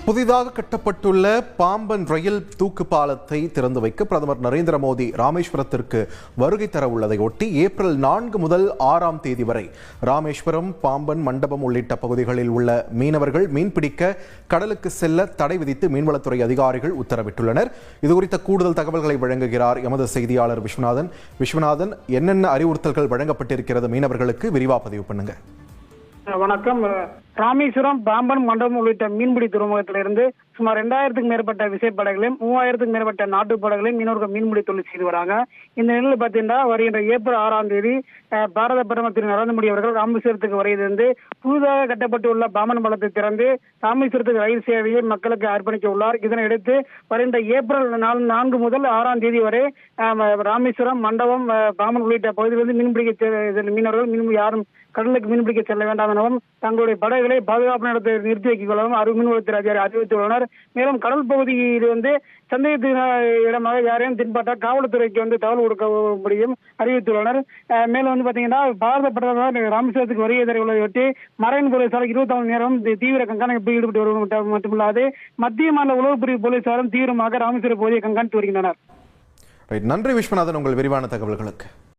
புதிதாக கட்டப்பட்டுள்ள பாம்பன் ரயில் தூக்கு பாலத்தை திறந்து வைக்க பிரதமர் நரேந்திர மோடி ராமேஸ்வரத்திற்கு வருகை தர உள்ளதை ஒட்டி ஏப்ரல் 4 முதல் 6ஆம் தேதி வரை ராமேஸ்வரம், பாம்பன், மண்டபம் உள்ளிட்ட பகுதிகளில் உள்ள மீனவர்கள் மீன்பிடிக்க கடலுக்கு செல்ல தடை விதித்து மீன்வளத்துறை அதிகாரிகள் உத்தரவிட்டுள்ளனர். இதுகுறித்த கூடுதல் தகவல்களை வழங்குகிறார் எமது செய்தியாளர் விஸ்வநாதன். என்னென்ன அறிவுறுத்தல்கள் வழங்கப்பட்டிருக்கிறது மீனவர்களுக்கு? விரிவா பதிவு பண்ணுங்க. வணக்கம். ராமேஸ்வரம், பாம்பன், மண்டபம் உள்ளிட்ட மீன்பிடி துறைமுகத்திலிருந்து சுமார் 2000க்கும் மேற்பட்ட விசைப்படகுகளையும் 3000க்கும் மேற்பட்ட நாட்டுப் படகுகளையும் மீனவர்கள் மீன்பிடி தொழில் செய்து வராங்க. இந்த நிலையில் பார்த்தீங்கன்னா வருகின்ற ஏப்ரல் 6ஆம் தேதி பாரத பிரதமர் திரு நரேந்திர மோடி அவர்கள் ராமேஸ்வரத்துக்கு வருகிறது. புதிதாக கட்டப்பட்டுள்ள பாம்பன் பாலத்தை திறந்து ராமேஸ்வரத்துக்கு ரயில் சேவையை மக்களுக்கு அர்ப்பணிக்க உள்ளார். இதனையடுத்து வருகின்ற ஏப்ரல் 4 முதல் 6ஆம் தேதி வரை ராமேஸ்வரம், மண்டபம், பாம்பன் உள்ளிட்ட பகுதிகளிலிருந்து மீன்பிடிக்க மீனவர்கள் யாரும் கடலுக்கு மீன்பிடிக்க செல்ல வேண்டாம் எனவும் தங்களுடைய படகுகளை பாதுகாப்பு நிலையத்தை நிறுத்தி வைத்துக் கொள்ளவும் மீன்வளத்துறை அதிகாரி அறிவித்துள்ளனர். மேலும் கடல் பகுதியில் சந்தேகத்தின் இடமாக யாரையும் தென்பட்டால் காவல்துறைக்கு தகவல் கொடுக்க அறிவித்துள்ளனர். மேலும் பாத்தீங்கன்னா பாரத பிரதமர் ராமேஸ்வரத்துக்கு வருகை தருவதையொட்டி மரைன் போலீசார் 24 மணி நேரம் தீவிர கண்காணிப்பில் ஈடுபட்டு வருவது மட்டுமில்லாது மத்திய மாநில உளவு பிரிவு போலீசாரும் தீவிரமாக ராமேஸ்வர பகுதியை கண்காணித்து வருகின்றனர். நன்றி விஸ்வநாதன், உங்கள் விரிவான தகவல்களுக்கு.